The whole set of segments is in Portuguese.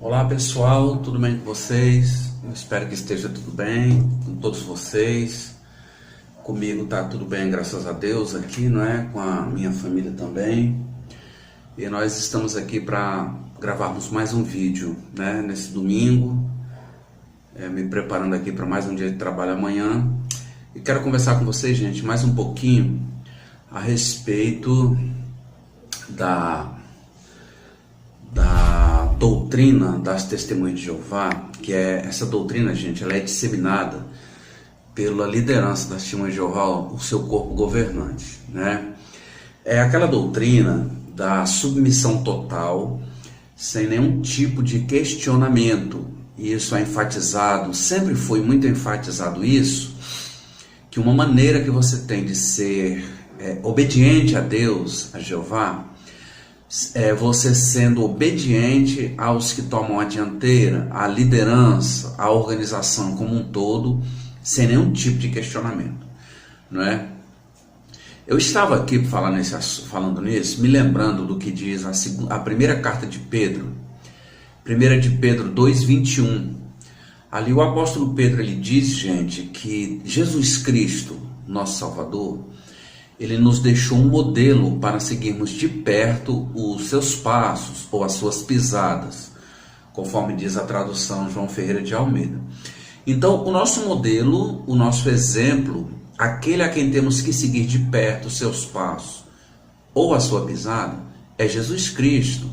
Olá pessoal, tudo bem com vocês? Eu espero que esteja tudo bem com todos vocês. Comigo tá tudo bem, graças a Deus aqui, não é? Com a minha família também. E nós estamos aqui para gravarmos mais um vídeo, né? Nesse domingo, me preparando aqui para mais um dia de trabalho amanhã. E quero conversar com vocês, gente, mais um pouquinho a respeito da doutrina das Testemunhas de Jeová, que essa doutrina, gente, ela é disseminada pela liderança das Testemunhas de Jeová, o seu corpo governante, né? É aquela doutrina da submissão total, sem nenhum tipo de questionamento. E isso é enfatizado, sempre foi muito enfatizado isso, que uma maneira que você tem de ser obediente a Deus, a Jeová, é você sendo obediente aos que tomam a dianteira, à liderança, à organização como um todo, sem nenhum tipo de questionamento, não é? Eu estava aqui falando nisso, me lembrando do que diz a primeira carta de Pedro, 1 de Pedro 2:21. Ali o apóstolo Pedro, ele diz, gente, que Jesus Cristo, nosso Salvador, ele nos deixou um modelo para seguirmos de perto os seus passos ou as suas pisadas, conforme diz a tradução João Ferreira de Almeida. Então, o nosso modelo, o nosso exemplo, aquele a quem temos que seguir de perto os seus passos ou a sua pisada, é Jesus Cristo.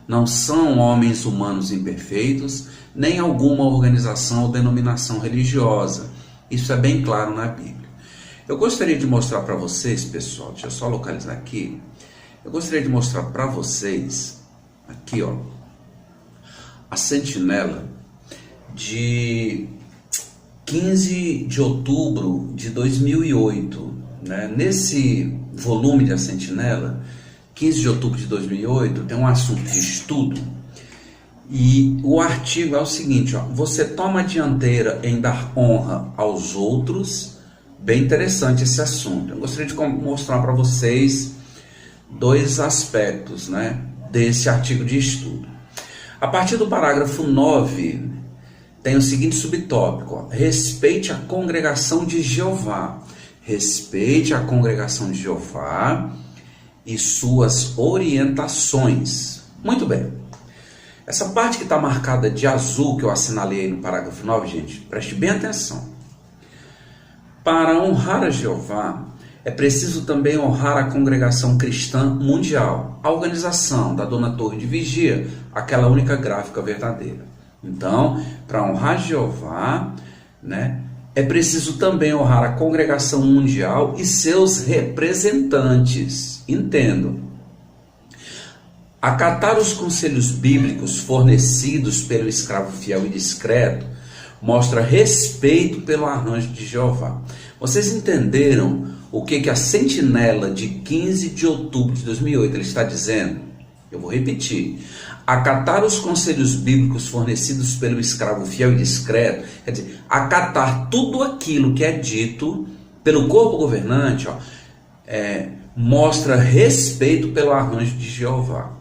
Não são homens humanos imperfeitos, nem alguma organização ou denominação religiosa. Isso é bem claro na Bíblia. Eu gostaria de mostrar para vocês, pessoal, deixa eu só localizar aqui. Eu gostaria de mostrar para vocês, aqui ó, a sentinela de 15 de outubro de 2008. Né? Nesse volume de A Sentinela, 15 de outubro de 2008, tem um assunto de estudo. E o artigo é o seguinte, ó, você toma a dianteira em dar honra aos outros. Bem interessante esse assunto. Eu gostaria de mostrar para vocês dois aspectos, né, desse artigo de estudo. A partir do parágrafo 9, tem o seguinte subtópico, ó, respeite a congregação de Jeová. Respeite a congregação de Jeová e suas orientações. Muito bem. Essa parte que está marcada de azul, que eu assinalei aí no parágrafo 9, gente, preste bem atenção. Para honrar a Jeová, é preciso também honrar a congregação cristã mundial, a organização da Dona Torre de Vigia, aquela única gráfica verdadeira. Então, para honrar Jeová, né, é preciso também honrar a congregação mundial e seus representantes. Entendo. Acatar os conselhos bíblicos fornecidos pelo escravo fiel e discreto mostra respeito pelo arranjo de Jeová. Vocês entenderam o que a sentinela de 15 de outubro de 2008 ele está dizendo? Eu vou repetir. Acatar os conselhos bíblicos fornecidos pelo escravo fiel e discreto, quer dizer, acatar tudo aquilo que é dito pelo corpo governante, ó, mostra respeito pelo arranjo de Jeová.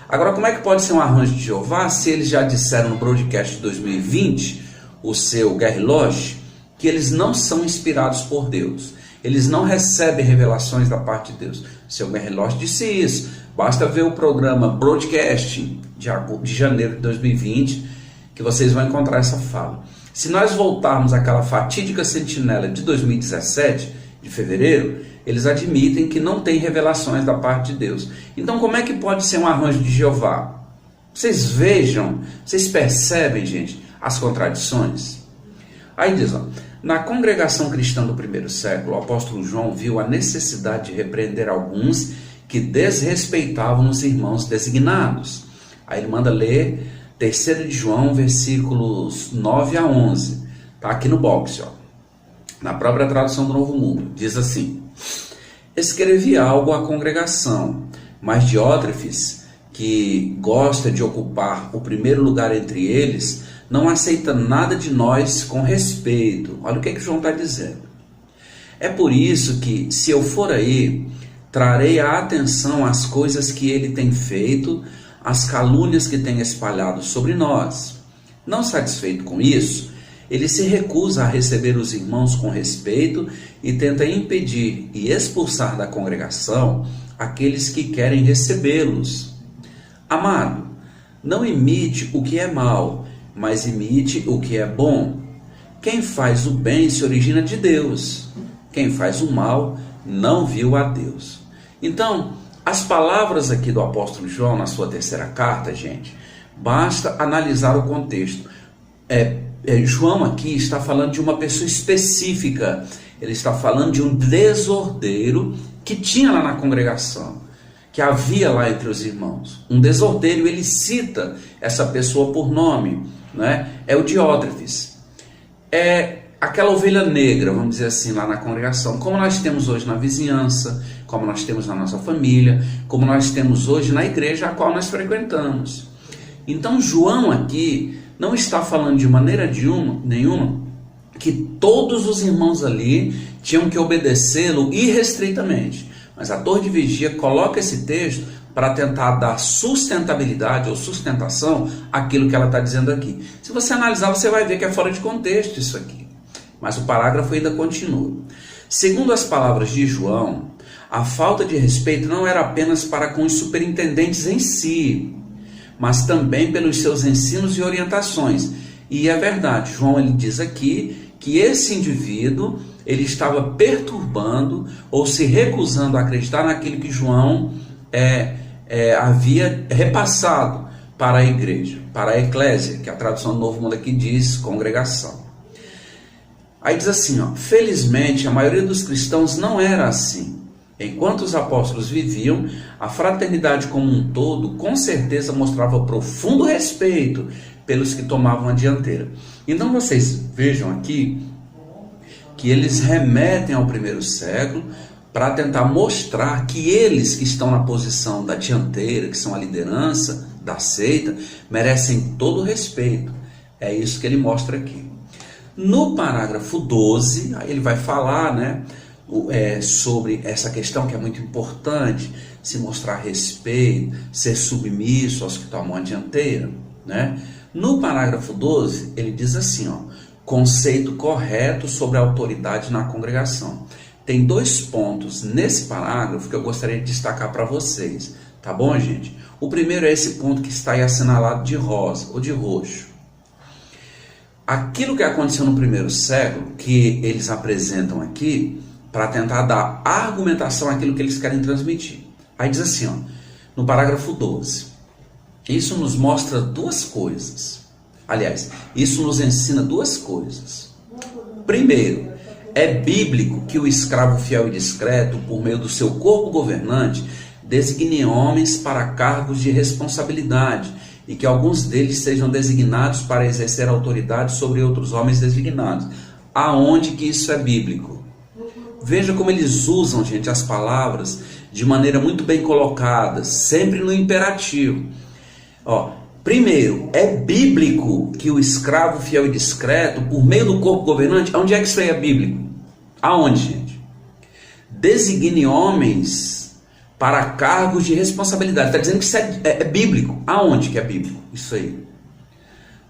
Agora, como é que pode ser um arranjo de Jeová se eles já disseram no broadcast de 2020, o seu Gary Lodge, que eles não são inspirados por Deus, eles não recebem revelações da parte de Deus. O seu Gary Lodge disse isso, basta ver o programa Broadcasting de janeiro de 2020, que vocês vão encontrar essa fala. Se nós voltarmos àquela fatídica sentinela de 2017, de fevereiro, eles admitem que não tem revelações da parte de Deus. Então como é que pode ser um arranjo de Jeová? Vocês vejam, vocês percebem, gente, as contradições? Aí diz, ó, na congregação cristã do primeiro século, o apóstolo João viu a necessidade de repreender alguns que desrespeitavam os irmãos designados. Aí ele manda ler 3 de João, versículos 9 a 11. Está aqui no box, ó, na própria tradução do Novo Mundo. Diz assim: escrevi algo à congregação, mas Diótrefes, que gosta de ocupar o primeiro lugar entre eles, não aceita nada de nós com respeito. Olha o que João está dizendo. É por isso que, se eu for aí, trarei a atenção às coisas que ele tem feito, as calúnias que tem espalhado sobre nós. Não satisfeito com isso, ele se recusa a receber os irmãos com respeito e tenta impedir e expulsar da congregação aqueles que querem recebê-los. Amado, não imite o que é mal, mas imite o que é bom. Quem faz o bem se origina de Deus. Quem faz o mal não viu a Deus. Então, as palavras aqui do apóstolo João na sua terceira carta, gente, basta analisar o contexto. João aqui está falando de uma pessoa específica. Ele está falando de um desordeiro que tinha lá na congregação, que havia lá entre os irmãos. Um desordeiro, ele cita essa pessoa por nome, né? É o Diótrefes. É aquela ovelha negra, vamos dizer assim, lá na congregação, como nós temos hoje na vizinhança, como nós temos na nossa família, como nós temos hoje na igreja a qual nós frequentamos. Então João aqui não está falando de maneira nenhuma que todos os irmãos ali tinham que obedecê-lo irrestritamente. Mas a Torre de Vigia coloca esse texto para tentar dar sustentabilidade ou sustentação àquilo que ela está dizendo aqui. Se você analisar, você vai ver que é fora de contexto isso aqui. Mas o parágrafo ainda continua. Segundo as palavras de João, a falta de respeito não era apenas para com os superintendentes em si, mas também pelos seus ensinos e orientações. E é verdade, João ele diz aqui que esse indivíduo ele estava perturbando ou se recusando a acreditar naquilo que João havia repassado para a igreja, para a eclésia, que a tradução do Novo Mundo aqui diz congregação. Aí diz assim, felizmente a maioria dos cristãos não era assim. Enquanto os apóstolos viviam, a fraternidade como um todo com certeza mostrava profundo respeito pelos que tomavam a dianteira. Então vocês vejam aqui que eles remetem ao primeiro século para tentar mostrar que eles que estão na posição da dianteira, que são a liderança da seita, merecem todo o respeito. É isso que ele mostra aqui. No parágrafo 12, aí ele vai falar, sobre essa questão que é muito importante, se mostrar respeito, ser submisso aos que tomam a dianteira, né? No parágrafo 12, ele diz assim, conceito correto sobre a autoridade na congregação. Tem 2 pontos nesse parágrafo que eu gostaria de destacar para vocês, tá bom, gente? O primeiro é esse ponto que está aí assinalado de rosa ou de roxo. Aquilo que aconteceu no primeiro século, que eles apresentam aqui, para tentar dar argumentação àquilo que eles querem transmitir. Aí diz assim, no parágrafo 12, isso nos mostra 2 coisas. Aliás, isso nos ensina 2 coisas. Primeiro, é bíblico que o escravo fiel e discreto, por meio do seu corpo governante, designe homens para cargos de responsabilidade e que alguns deles sejam designados para exercer autoridade sobre outros homens designados. Aonde que isso é bíblico? Veja como eles usam, gente, as palavras de maneira muito bem colocada, sempre no imperativo. Primeiro, é bíblico que o escravo fiel e discreto, por meio do corpo governante, onde é que isso aí é bíblico? Aonde, gente? Designe homens para cargos de responsabilidade. Está dizendo que isso é bíblico. Aonde que é bíblico? Isso aí.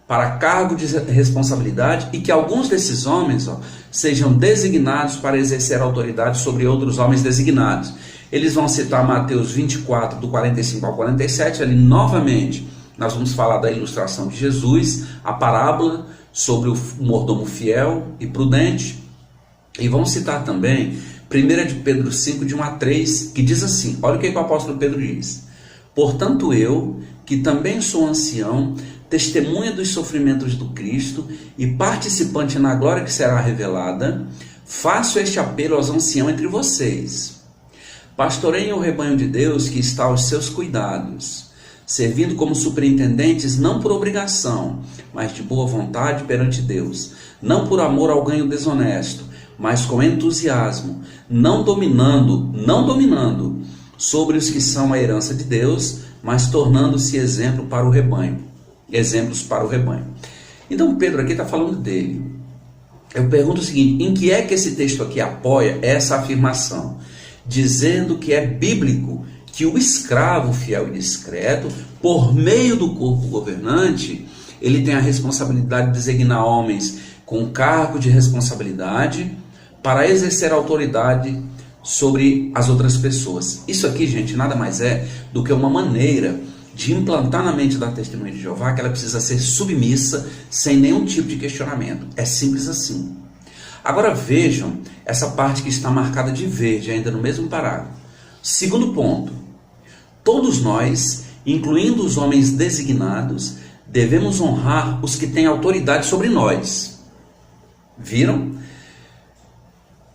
Para cargo de responsabilidade e que alguns desses homens sejam designados para exercer autoridade sobre outros homens designados. Eles vão citar Mateus 24, do 45 ao 47, ali novamente nós vamos falar da ilustração de Jesus, a parábola sobre o mordomo fiel e prudente, e vamos citar também 1 de Pedro 5, de 1 a 3, que diz assim, olha o que o apóstolo Pedro diz: portanto eu, que também sou ancião, testemunha dos sofrimentos do Cristo e participante na glória que será revelada, faço este apelo aos anciãos entre vocês. Pastoreiem o rebanho de Deus que está aos seus cuidados, servindo como superintendentes não por obrigação, mas de boa vontade perante Deus, não por amor ao ganho desonesto, mas com entusiasmo, não dominando sobre os que são a herança de Deus, mas tornando-se exemplos para o rebanho. Então Pedro aqui está falando dele. Eu pergunto o seguinte, em que é que esse texto aqui apoia essa afirmação? Dizendo que é bíblico que o escravo fiel e discreto, por meio do corpo governante, ele tem a responsabilidade de designar homens com cargo de responsabilidade para exercer autoridade sobre as outras pessoas. Isso aqui, gente, nada mais é do que uma maneira de implantar na mente da Testemunha de Jeová que ela precisa ser submissa sem nenhum tipo de questionamento. É simples assim. Agora vejam essa parte que está marcada de verde, ainda no mesmo parágrafo. Segundo ponto, todos nós, incluindo os homens designados, devemos honrar os que têm autoridade sobre nós. Viram?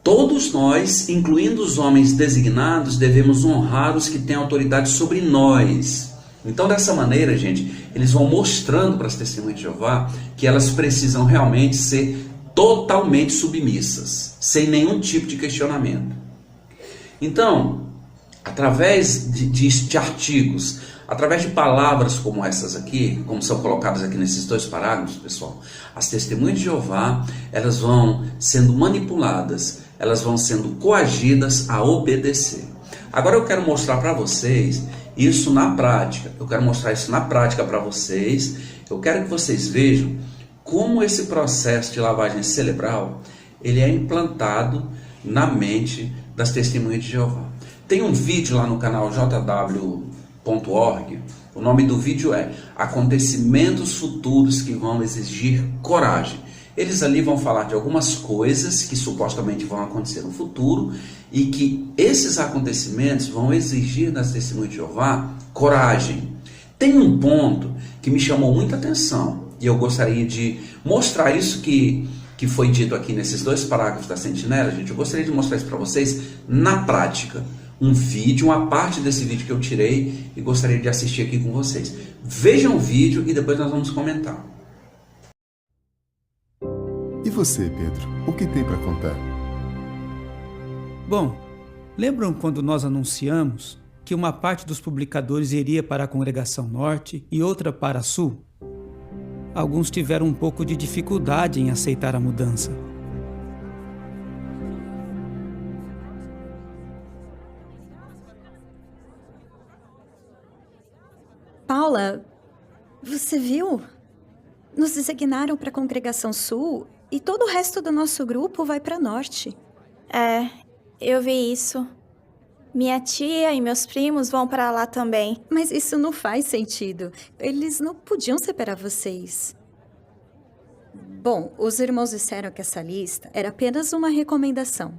Todos nós, incluindo os homens designados, devemos honrar os que têm autoridade sobre nós. Então, dessa maneira, gente, eles vão mostrando para as testemunhas de Jeová que elas precisam realmente ser totalmente submissas, sem nenhum tipo de questionamento. Então, através de artigos, através de palavras como essas aqui, como são colocadas aqui nesses 2 parágrafos, pessoal, as testemunhas de Jeová, elas vão sendo manipuladas, elas vão sendo coagidas a obedecer. Agora eu quero mostrar para vocês isso na prática. Eu quero mostrar isso na prática para vocês. Eu quero que vocês vejam como esse processo de lavagem cerebral, ele é implantado na mente das testemunhas de Jeová. Tem um vídeo lá no canal jw.org, o nome do vídeo é Acontecimentos Futuros que vão exigir coragem. Eles ali vão falar de algumas coisas que supostamente vão acontecer no futuro e que esses acontecimentos vão exigir das testemunhas de Jeová coragem. Tem um ponto que me chamou muita atenção e eu gostaria de mostrar isso que foi dito aqui nesses 2 parágrafos da Sentinela, gente. Eu gostaria de mostrar isso para vocês na prática. Um vídeo, uma parte desse vídeo que eu tirei e gostaria de assistir aqui com vocês. Vejam o vídeo e depois nós vamos comentar. E você, Pedro? O que tem para contar? Bom, lembram quando nós anunciamos que uma parte dos publicadores iria para a Congregação Norte e outra para a Sul? Alguns tiveram um pouco de dificuldade em aceitar a mudança. Paula, você viu? Nos designaram para a Congregação Sul e todo o resto do nosso grupo vai para Norte. É, eu vi isso. Minha tia e meus primos vão para lá também. Mas isso não faz sentido. Eles não podiam separar vocês. Bom, os irmãos disseram que essa lista era apenas uma recomendação.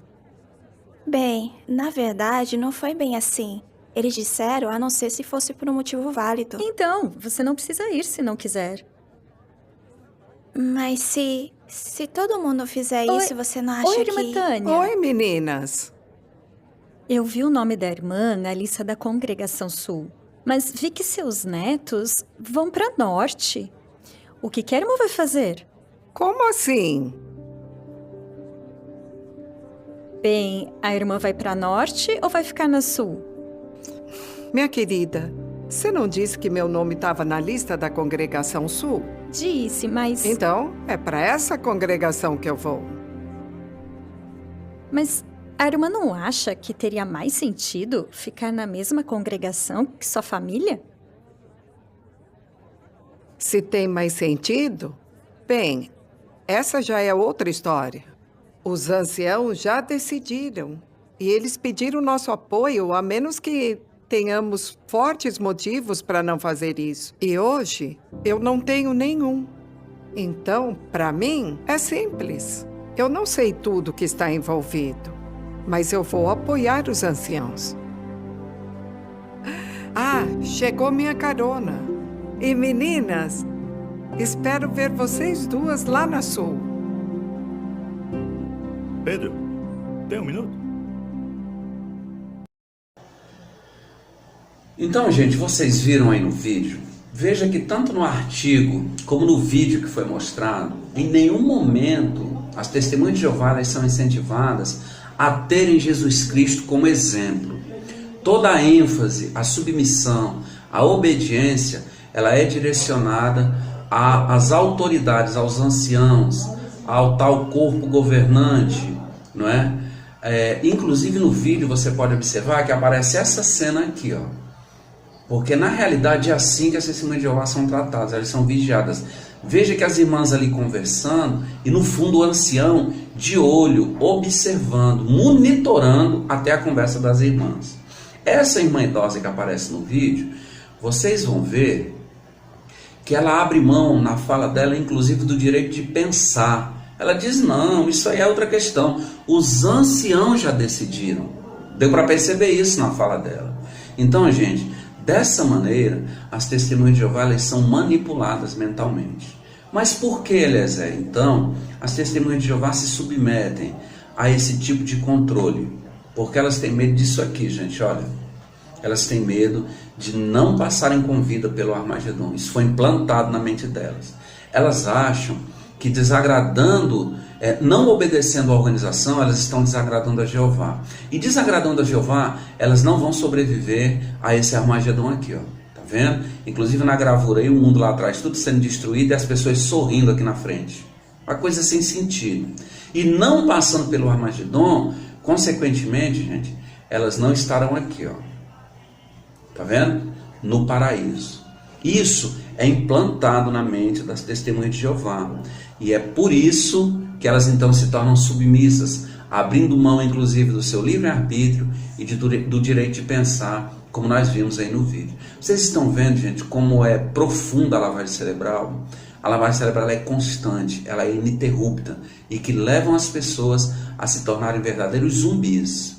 Bem, na verdade, não foi bem assim. Eles disseram a não ser se fosse por um motivo válido. Então, você não precisa ir se não quiser. Mas se todo mundo fizer isso, você não acha Oi, que... irmã Tânia. Oi, meninas. Eu vi o nome da irmã na lista da Congregação Sul, mas vi que seus netos vão para Norte. O que a irmã vai fazer? Como assim? Bem, a irmã vai para Norte ou vai ficar na Sul? Minha querida, você não disse que meu nome estava na lista da Congregação Sul? Disse, mas... Então, é para essa congregação que eu vou. Mas a irmã não acha que teria mais sentido ficar na mesma congregação que sua família? Se tem mais sentido? Bem, essa já é outra história. Os anciãos já decidiram e eles pediram nosso apoio, a menos que tenhamos fortes motivos para não fazer isso. E hoje, eu não tenho nenhum. Então, para mim, é simples. Eu não sei tudo que está envolvido, mas eu vou apoiar os anciãos. Ah, chegou minha carona. E meninas, espero ver vocês duas lá na Sul. Pedro, tem um minuto? Então, gente, vocês viram aí no vídeo? Veja que tanto no artigo como no vídeo que foi mostrado, em nenhum momento as testemunhas de Jeová elas são incentivadas a terem Jesus Cristo como exemplo. Toda a ênfase, a submissão, a obediência, ela é direcionada às autoridades, aos anciãos, ao tal corpo governante, não é? Inclusive no vídeo você pode observar que aparece essa cena aqui, ó. Porque na realidade é assim que as testemunhas de Jeová são tratadas, elas são vigiadas. Veja que as irmãs ali conversando e no fundo o ancião de olho, observando, monitorando até a conversa das irmãs. Essa irmã idosa que aparece no vídeo, vocês vão ver que ela abre mão na fala dela, inclusive do direito de pensar. Ela diz, não, isso aí é outra questão. Os anciãos já decidiram. Deu para perceber isso na fala dela. Então, gente, dessa maneira, as testemunhas de Jeová elas são manipuladas mentalmente. Mas por que, Eliezer? Então, as testemunhas de Jeová se submetem a esse tipo de controle. Porque elas têm medo disso aqui, gente, olha. Elas têm medo de não passarem com vida pelo Armagedon. Isso foi implantado na mente delas. Elas acham que desagradando, não obedecendo à organização, elas estão desagradando a Jeová. E desagradando a Jeová, elas não vão sobreviver a esse Armagedon aqui, ó. Tá vendo? Inclusive na gravura aí, o mundo lá atrás, tudo sendo destruído e as pessoas sorrindo aqui na frente. Uma coisa sem sentido. E não passando pelo Armagedon, consequentemente, gente, elas não estarão aqui, ó. Tá vendo? No paraíso. Isso é implantado na mente das testemunhas de Jeová. E é por isso que elas então se tornam submissas, abrindo mão inclusive do seu livre-arbítrio e do direito de pensar, como nós vimos aí no vídeo. Vocês estão vendo, gente, como é profunda a lavagem cerebral? A lavagem cerebral é constante, ela é ininterrupta e que levam as pessoas a se tornarem verdadeiros zumbis.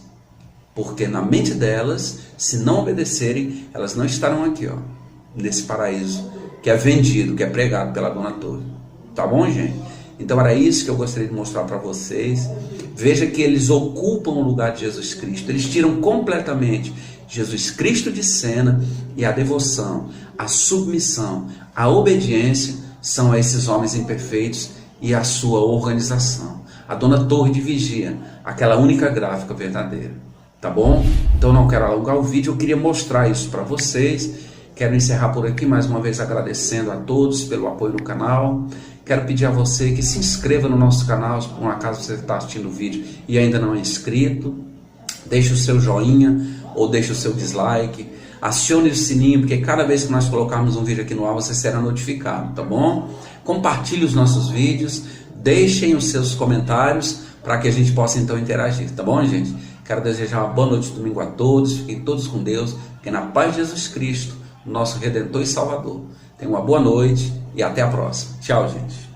Porque na mente delas, se não obedecerem, elas não estarão aqui, ó, nesse paraíso que é vendido, que é pregado pela Dona Torre. Tá bom, gente? Então era isso que eu gostaria de mostrar para vocês. Veja que eles ocupam o lugar de Jesus Cristo. Eles tiram completamente Jesus Cristo de cena e a devoção, a submissão, a obediência são a esses homens imperfeitos e a sua organização. A Dona Torre de Vigia, aquela única gráfica verdadeira. Tá bom? Então não quero alongar o vídeo, eu queria mostrar isso para vocês. Quero encerrar por aqui, mais uma vez agradecendo a todos pelo apoio no canal. Quero pedir a você que se inscreva no nosso canal, se por um acaso você está assistindo o vídeo e ainda não é inscrito. Deixe o seu joinha ou deixe o seu dislike. Acione o sininho, porque cada vez que nós colocarmos um vídeo aqui no ar, você será notificado, tá bom? Compartilhe os nossos vídeos, deixem os seus comentários para que a gente possa então interagir, tá bom, gente? Quero desejar uma boa noite de domingo a todos, fiquem todos com Deus, que na paz de Jesus Cristo, nosso Redentor e Salvador. Tenham uma boa noite e até a próxima. Tchau, gente.